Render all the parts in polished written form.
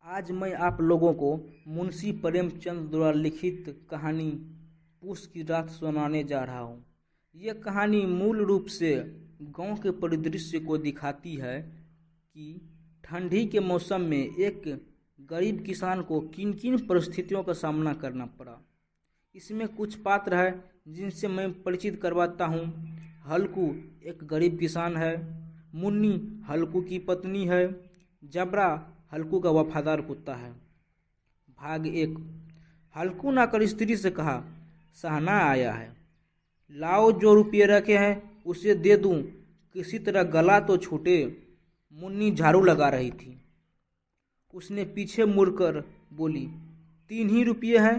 आज मैं आप लोगों को मुंशी प्रेमचंद द्वारा लिखित कहानी पूस की रात सुनाने जा रहा हूँ। यह कहानी मूल रूप से गांव के परिदृश्य को दिखाती है कि ठंडी के मौसम में एक गरीब किसान को किन किन परिस्थितियों का सामना करना पड़ा। इसमें कुछ पात्र हैं जिनसे मैं परिचित करवाता हूँ। हल्कू एक गरीब किसान है, मुन्नी हल्कू की पत्नी है, जबरा हल्कू का वफादार कुत्ता है। भाग 1। हल्कू ने आकर स्त्री से कहा, सहना आया है, लाओ जो रुपये रखे हैं उसे दे दूं, किसी तरह गला तो छूटे। मुन्नी झाड़ू लगा रही थी। उसने पीछे मुड़कर बोली, 3 ही रुपये हैं,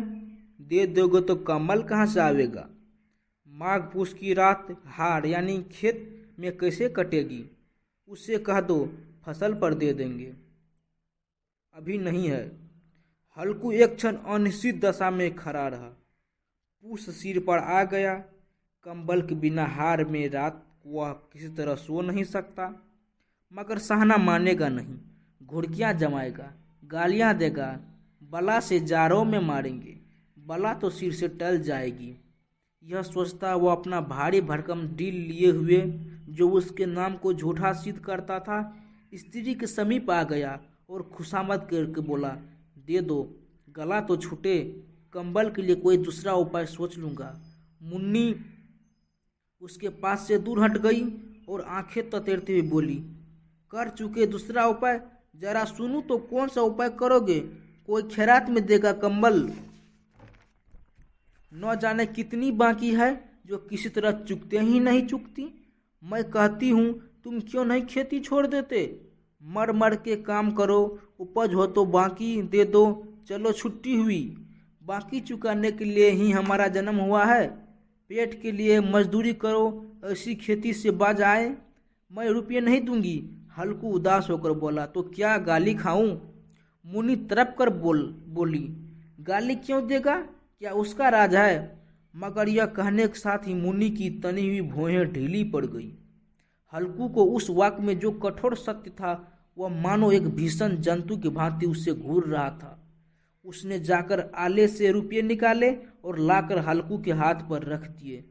दे दोगे तो कमल कहाँ से आवेगा। माघ पूस की रात हार यानी खेत में कैसे कटेगी, उससे कह दो फसल पर दे देंगे, अभी नहीं है। हल्कू एक क्षण अनिश्चित दशा में खड़ा रहा। पूस सिर पर आ गया। कंबल के बिना हार में रात वह किसी तरह सो नहीं सकता। मगर सहना मानेगा नहीं, घुड़कियाँ जमाएगा, गालियाँ देगा, बला से जारों में मारेंगे, बला तो सिर से टल जाएगी। यह सोचता वह अपना भारी भरकम डील लिए हुए जो उसके नाम को झूठा सिद्ध करता था, स्त्री के समीप आ गया और खुशामद करके बोला, दे दो, गला तो छूटे, कंबल के लिए कोई दूसरा उपाय सोच लूँगा। मुन्नी उसके पास से दूर हट गई और आंखें ततेरते हुए बोली, कर चुके दूसरा उपाय, जरा सुनूं तो कौन सा उपाय करोगे। कोई खैरात में देगा कंबल, न जाने कितनी बाकी है जो किसी तरह चुकते ही नहीं चुकती। मैं कहती हूँ तुम क्यों नहीं खेती छोड़ देते, मर मर के काम करो, उपज हो तो बाकी दे दो, चलो छुट्टी हुई। बाकी चुकाने के लिए ही हमारा जन्म हुआ है, पेट के लिए मजदूरी करो, ऐसी खेती से बाज आए। मैं रुपये नहीं दूंगी। हल्कू उदास होकर बोला, तो क्या गाली खाऊं। मुन्नी तड़प कर बोली, गाली क्यों देगा, क्या उसका राज है। मगर यह कहने के साथ ही मुन्नी की तनी हुई भौहें ढीली पड़ गई। हल्कू को उस वाक्य में जो कठोर सत्य था वह मानो एक भीषण जंतु की भांति उससे घूर रहा था। उसने जाकर आले से रुपये निकाले और लाकर हल्कू के हाथ पर रख दिए।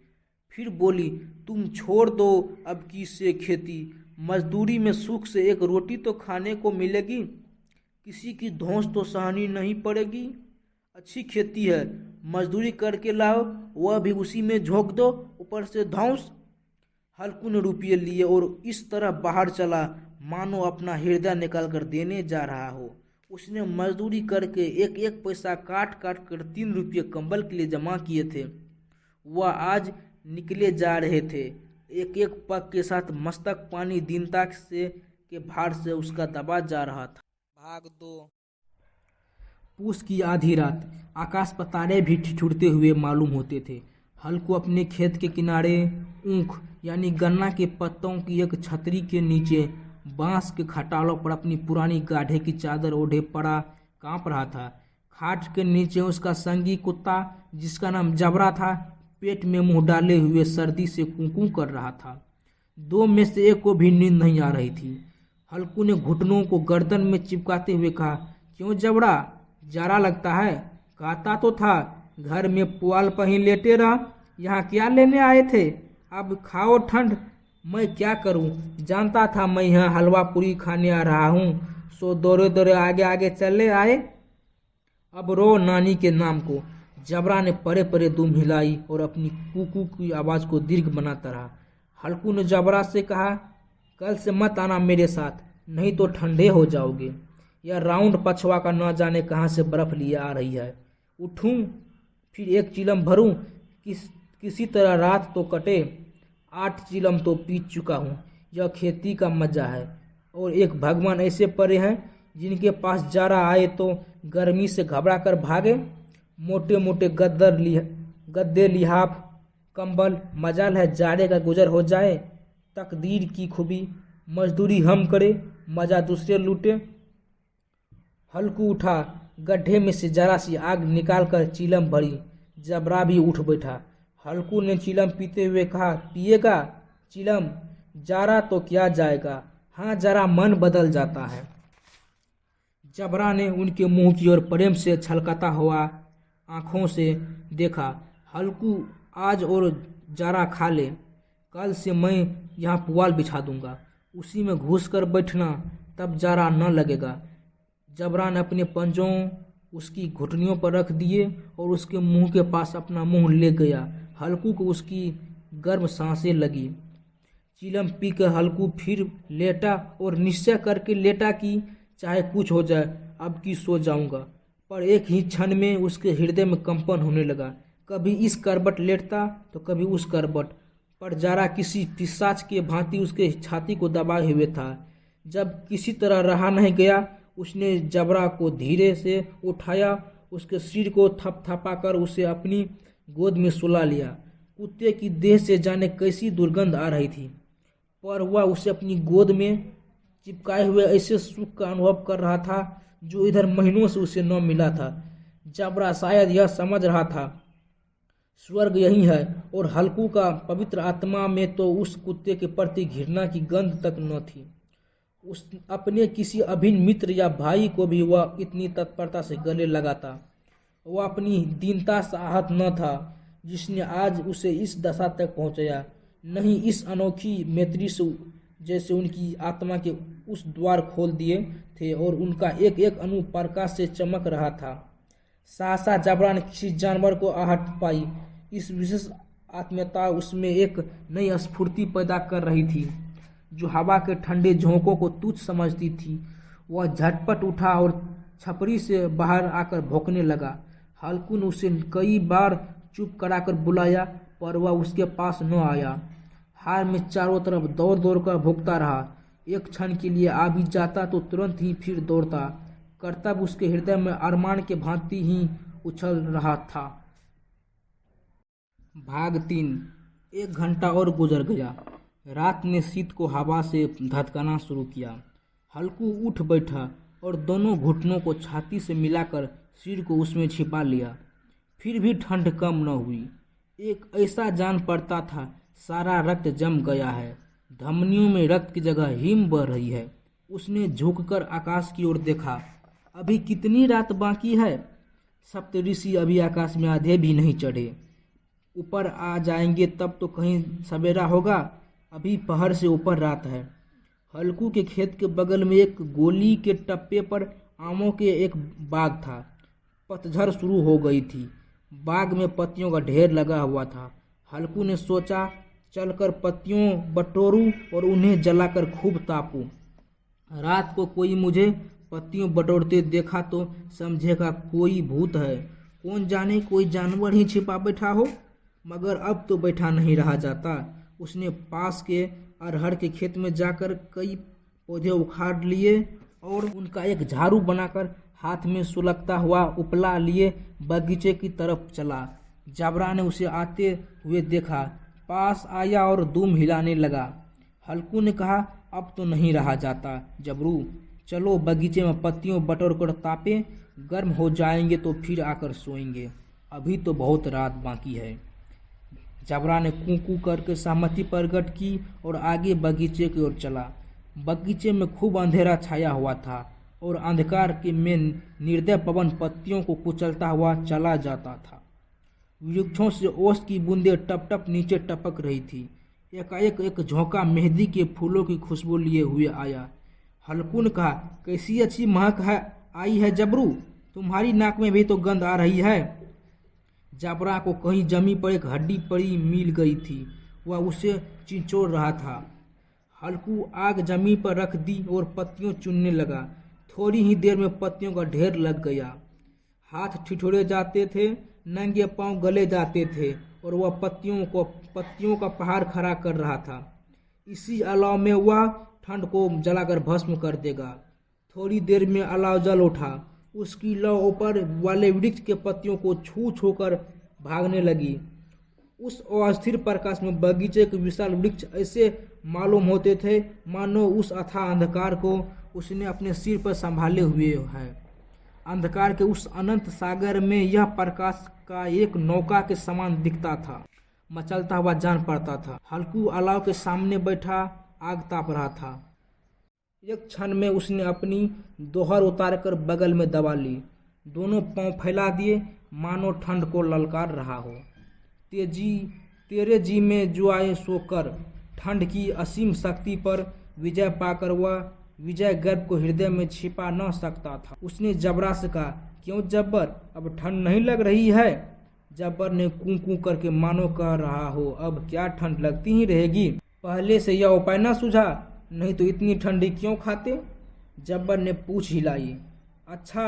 फिर बोली, तुम छोड़ दो अब की से खेती, मजदूरी में सुख से एक रोटी तो खाने को मिलेगी, किसी की धौंस तो सहनी नहीं पड़ेगी। अच्छी खेती है, मजदूरी करके लाओ, वह भी उसी में झोंक दो, ऊपर से धौंस। हल्कू ने रुपये लिए और इस तरह बाहर चला मानो अपना हृदय निकाल कर देने जा रहा हो। उसने मजदूरी करके एक एक पैसा काट काट कर 3 रुपये कंबल के लिए जमा किए थे। वह आज निकले जा रहे थे। एक एक पग के साथ मस्तक पानी दीनता से के भार से उसका दबा जा रहा था। भाग 2। पूस की आधी रात आकाश पर तारे भी ठिठुरते हुए मालूम होते थे। हल्कू अपने खेत के किनारे ऊख यानी गन्ना के पत्तों की एक छतरी के नीचे बांस के खटालों पर अपनी पुरानी गाढ़े की चादर ओढ़े पड़ा कांप रहा था। खाट के नीचे उसका संगी कुत्ता जिसका नाम जबरा था, पेट में मुंह डाले हुए सर्दी से कूं कर रहा था। 2 में से एक को भी नींद नहीं आ रही थी। हल्कू ने घुटनों को गर्दन में चिपकाते हुए कहा, क्यों जबरा, जाड़ा लगता है। कहता तो था घर में पुआल पर ही लेटे रहा, यहाँ क्या लेने आए थे। अब खाओ ठंड। मैं क्या करूं, जानता था मैं यहाँ हलवा पूरी खाने आ रहा हूँ, सो दौड़े दौड़े आगे आगे चले आए। अब रो नानी के नाम को। जबरा ने परे परे दुम हिलाई और अपनी कुकू की आवाज़ को दीर्घ बनाता रहा। हल्कू ने जबरा से कहा, कल से मत आना मेरे साथ, नहीं तो ठंडे हो जाओगे। यह राउंड पछवा का न जाने कहाँ से बर्फ लिए आ रही है। उठूं फिर एक चिलम भरूं, किसी तरह रात तो कटे। 8 चिलम तो पी चुका हूँ। यह खेती का मजा है। और एक भगवान ऐसे पड़े हैं जिनके पास जाड़ा आए तो गर्मी से घबरा कर भागे। मोटे मोटे गद्दे लिहाफ कंबल, मजाल है जाड़े का गुजर हो जाए। तकदीर की खूबी, मजदूरी हम करे, मजा दूसरे लूटे। हल्कू उठा, गड्ढे में से जरा सी आग निकाल कर चिलम भरी। जबरा भी उठ बैठा। हल्कू ने चिलम पीते हुए कहा, पिएगा चिलम, जारा तो क्या जाएगा, हाँ जरा मन बदल जाता है। जबरा ने उनके मुंह की ओर प्रेम से छलकता हुआ आंखों से देखा। हल्कू, आज और जरा खा ले, कल से मैं यहाँ पुआल बिछा दूंगा, उसी में घुस कर बैठना, तब जरा न लगेगा। जबरा ने अपने पंजों उसकी घुटनियों पर रख दिए और उसके मुंह के पास अपना मुंह ले गया। हल्कू को उसकी गर्म सांसें लगी। चिलम पीकर हल्कू फिर लेटा और निश्चय करके लेटा कि चाहे कुछ हो जाए, अब की सो जाऊंगा। पर एक ही क्षण में उसके हृदय में कंपन होने लगा। कभी इस करबट लेटता तो कभी उस करबट पर। जरा किसी पिशाच के भांति उसके छाती को दबाए हुए था। जब किसी तरह रहा नहीं गया, उसने जबरा को धीरे से उठाया, उसके सिर को थपथपाकर उसे अपनी गोद में सुला लिया। कुत्ते की देह से जाने कैसी दुर्गंध आ रही थी, पर वह उसे अपनी गोद में चिपकाए हुए ऐसे सुख का अनुभव कर रहा था जो इधर महीनों से उसे न मिला था। जबरा शायद यह समझ रहा था स्वर्ग यही है, और हल्कू का पवित्र आत्मा में तो उस कुत्ते के प्रति घृणा की गंध तक न थी। उस अपने किसी अभिन्न मित्र या भाई को भी वह इतनी तत्परता से गले लगाता। वह अपनी दीनता से आहत न था जिसने आज उसे इस दशा तक पहुंचाया, नहीं इस अनोखी मैत्री से जैसे उनकी आत्मा के उस द्वार खोल दिए थे और उनका एक एक अणु प्रकाश से चमक रहा था। सहसा जबरा ने किसी जानवर को आहट पाई। इस विशेष आत्मीयता उसमें एक नई स्फूर्ति पैदा कर रही थी जो हवा के ठंडे झोंकों को तुच्छ समझती थी। वह झटपट उठा और छपरी से बाहर आकर भौंकने लगा। हल्कू ने उसे कई बार चुप कराकर बुलाया, पर वह उसके पास न आया। हार में चारों तरफ दौड़ दौड़ कर भौंकता रहा। एक क्षण के लिए आ भी जाता तो तुरंत ही फिर दौड़ता। कर्तव्य उसके हृदय में अरमान के भांति ही उछल रहा था। भाग 3। 1 घंटा और गुजर गया। रात ने शीत को हवा से धधकाना शुरू किया। हल्कू उठ बैठा और दोनों घुटनों को छाती से मिलाकर सिर को उसमें छिपा लिया। फिर भी ठंड कम न हुई। एक ऐसा जान पड़ता था सारा रक्त जम गया है, धमनियों में रक्त की जगह हिम बह रही है। उसने झुककर आकाश की ओर देखा। अभी कितनी रात बाकी है? सप्तऋषि अभी आकाश में आधे भी नहीं चढ़े। ऊपर आ जाएंगे तब तो कहीं सवेरा होगा। अभी पहर से ऊपर रात है। हल्कू के खेत के बगल में एक गोली के टप्पे पर आमों के एक बाग था। पतझड़ शुरू हो गई थी। बाग में पत्तियों का ढेर लगा हुआ था। हल्कू ने सोचा चलकर पत्तियों बटोरूं और उन्हें जलाकर खूब तापूं। रात को कोई मुझे पत्तियों बटोरते देखा तो समझेगा कोई भूत है। कौन जाने कोई जानवर ही छिपा बैठा हो। मगर अब तो बैठा नहीं रहा जाता। उसने पास के अरहर के खेत में जाकर कई पौधे उखाड़ लिए और उनका एक झाड़ू बनाकर हाथ में सुलगता हुआ उपला लिए बगीचे की तरफ चला। जबरा ने उसे आते हुए देखा, पास आया और दुम हिलाने लगा। हल्कू ने कहा, अब तो नहीं रहा जाता जबरू, चलो बगीचे में पत्तियों बटोर कर तापे, गर्म हो जाएंगे तो फिर आकर सोएंगे। अभी तो बहुत रात बाकी है। जबरा ने कूं करके सहमति प्रकट की और आगे बगीचे की ओर चला। बगीचे में खूब अंधेरा छाया हुआ था और अंधकार के में निर्दय पवन पत्तियों को कुचलता हुआ चला जाता था। वृक्षों से ओस की बूंदें टप टप नीचे टपक रही थी। एकाएक एक झोंका मेहंदी के फूलों की खुशबू लिए हुए आया। हल्कू ने कहा, कैसी अच्छी महक है आई है जबरू, तुम्हारी नाक में भी तो गंध आ रही है। जबरा को कहीं जमी पर एक हड्डी पड़ी मिल गई थी। वह उसे चिंचोड़ रहा था। हल्कू आग जमीन पर रख दी और पत्तियों चुनने लगा। थोड़ी ही देर में पत्तियों का ढेर लग गया। हाथ ठिठुरे जाते थे, नंगे पांव गले जाते थे और वह पत्तियों का पहाड़ खड़ा कर रहा था। इसी अलाव में वह ठंड को जलाकर भस्म कर देगा। थोड़ी देर में अलाव जल उठा। उसकी लौ ऊपर वाले वृक्ष के पत्तियों को छू छू कर भागने लगी। उस अस्थिर प्रकाश में बगीचे के विशाल वृक्ष ऐसे मालूम होते थे मानो उस अथाह अंधकार को उसने अपने सिर पर संभाले हुए है। अंधकार के उस अनंत सागर में यह प्रकाश का एक नौका के समान दिखता था, मचलता हुआ जान पड़ता था। हल्कू अलाव के सामने बैठा आग ताप रहा था। एक क्षण में उसने अपनी दोहर उतारकर बगल में दबा ली। दोनों पांव फैला दिए, मानो ठंड को ललकार रहा हो। तेरे जी में जो आए सो कर। ठंड की असीम शक्ति पर विजय पाकर वह विजय गर्व को हृदय में छिपा न सकता था। उसने जबरा से कहा, क्यों जब्बर, अब ठंड नहीं लग रही है? जब्बर ने कूं कूं करके मानो कह रहा हो, अब क्या ठंड लगती ही रहेगी। पहले से यह उपाय न सूझा, नहीं तो इतनी ठंडी क्यों खाते? जब्बर ने पूंछ हिलाई। अच्छा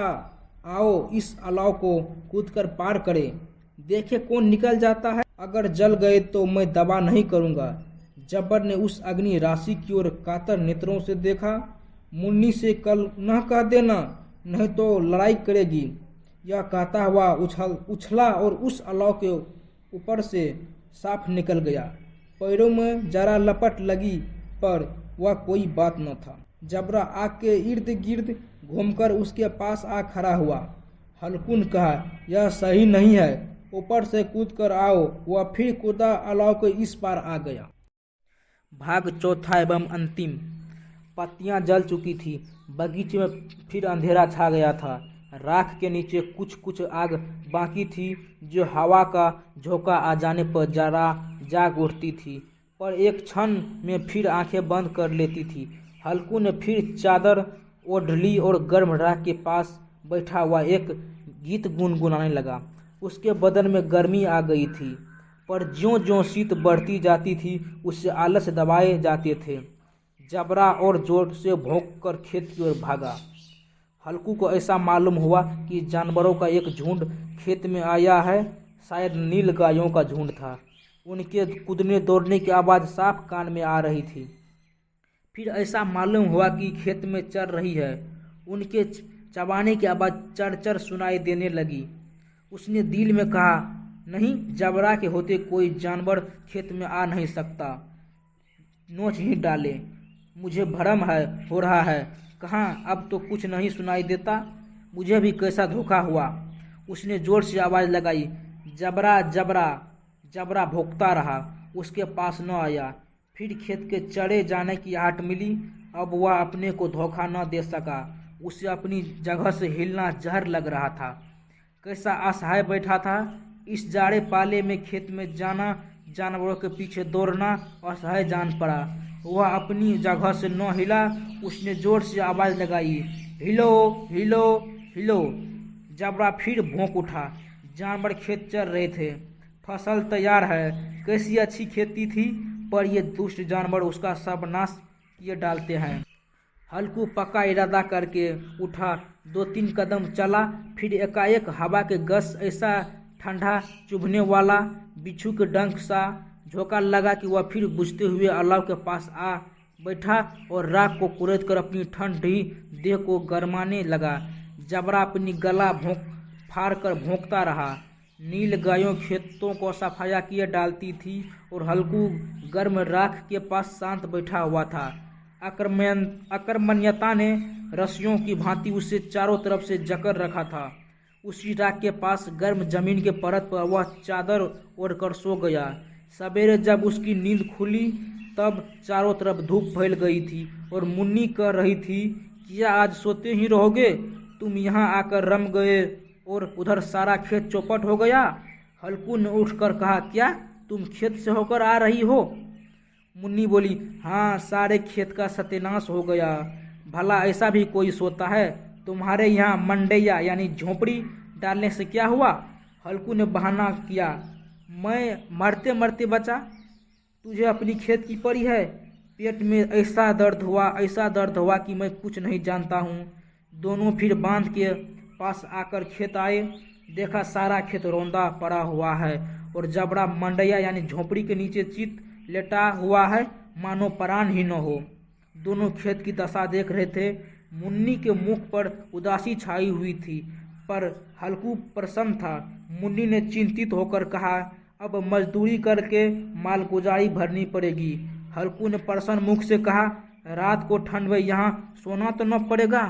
आओ इस अलाव को कूदकर पार करें, देखे कौन निकल जाता है। अगर जल गए तो मैं दवा नहीं करूंगा। जब्बर ने उस अग्नि राशि की ओर कातर नेत्रों से देखा। मुन्नी से कल न कह देना, नहीं तो लड़ाई करेगी। यह कहता हुआ उछला और उस अलाव के ऊपर से साफ निकल गया। पैरों में जरा लपट लगी पर वह कोई बात न था। जबरा आग के इर्द गिर्द घूमकर उसके पास आ खड़ा हुआ। हल्कुन कहा, यह सही नहीं है, ऊपर से कूद कर आओ। वह फिर कूदा, अलाव के इस पार आ गया। भाग चौथा एवं अंतिम। पत्तियां जल चुकी थी। बगीचे में फिर अंधेरा छा गया था। राख के नीचे कुछ कुछ आग बाकी थी, जो हवा का झोंका आ जाने पर जरा जाग उठती थी, पर एक क्षण में फिर आंखें बंद कर लेती थी। हल्कू ने फिर चादर ओढ़ ली और गर्म राख के पास बैठा हुआ एक गीत गुनगुनाने लगा। उसके बदन में गर्मी आ गई थी, पर ज्यों ज्यों शीत बढ़ती जाती थी उससे आलस दबाए जाते थे। जबरा और जोर से भौंककर खेत की ओर भागा। हल्कू को ऐसा मालूम हुआ कि जानवरों का एक झुंड खेत में आया है। शायद नील गायों का झुंड था। उनके कूदने दौड़ने की आवाज़ साफ कान में आ रही थी। फिर ऐसा मालूम हुआ कि खेत में चर रही है। उनके चबाने की आवाज़ चरचर सुनाई देने लगी। उसने दिल में कहा, नहीं, जबरा के होते कोई जानवर खेत में आ नहीं सकता। नोच ही डाले, मुझे भ्रम हो रहा है। कहाँ, अब तो कुछ नहीं सुनाई देता। मुझे भी कैसा धोखा हुआ। उसने जोर से आवाज़ लगाई, जबरा जबरा। जबरा भौंकता रहा, उसके पास न आया। फिर खेत के चढ़े जाने की आहट मिली। अब वह अपने को धोखा न दे सका। उसे अपनी जगह से हिलना जहर लग रहा था। कैसा असहाय बैठा था। इस जाड़े पाले में खेत में जाना, जानवरों के पीछे दौड़ना असहाय जान पड़ा। वह अपनी जगह से न हिला। उसने जोर से आवाज़ लगाई, हिलो हिलो हिलो। जबरा फिर भौंक उठा। जानवर खेत चर रहे थे। फसल तैयार है। कैसी अच्छी खेती थी, पर ये दुष्ट जानवर उसका सर्वनाश किए डालते हैं। हल्कू पक्का इरादा करके उठा। 2-3 कदम चला, फिर एकाएक हवा के गस ऐसा ठंडा चुभने वाला, बिच्छू के डंक सा झोंका लगा कि वह फिर बुझते हुए अलाव के पास आ बैठा और राख को कुरेद कर अपनी ठंडी देह को गरमाने लगा। जबरा अपनी गला फाड़ कर भौंकता रहा। नील गायों खेतों को सफाया किए डालती थी और हल्कू गर्म राख के पास शांत बैठा हुआ था। अकर्मण्यता ने रस्सियों की भांति उसे चारों तरफ से जकड़ रखा था। उसी राख के पास गर्म जमीन के परत पर वह चादर ओढ़कर सो गया। सवेरे जब उसकी नींद खुली तब चारों तरफ धूप फैल गई थी और मुन्नी कह रही थी, क्या आज सोते ही रहोगे? तुम यहाँ आकर रम गए और उधर सारा खेत चौपट हो गया। हल्कू ने उठकर कहा, क्या तुम खेत से होकर आ रही हो? मुन्नी बोली, हाँ, सारे खेत का सत्यानाश हो गया। भला ऐसा भी कोई सोता है? तुम्हारे यहाँ मंडैया यानी झोपड़ी डालने से क्या हुआ? हल्कू ने बहाना किया, मैं मरते मरते बचा। तुझे अपनी खेत की पड़ी है। पेट में ऐसा दर्द हुआ कि मैं कुछ नहीं जानता हूँ। दोनों फिर बांध के पास आकर खेत आए। देखा सारा खेत रौंदा पड़ा हुआ है और जबड़ा मंडैया यानी झोपड़ी के नीचे चित लेटा हुआ है, मानो प्राण ही न हो। दोनों खेत की दशा देख रहे थे। मुन्नी के मुख पर उदासी छाई हुई थी, पर हल्कू प्रसन्न था। मुन्नी ने चिंतित होकर कहा, अब मजदूरी करके मालगुजारी भरनी पड़ेगी। हल्कू ने प्रसन्न मुख से कहा, रात को ठंड में यहाँ सोना तो न पड़ेगा।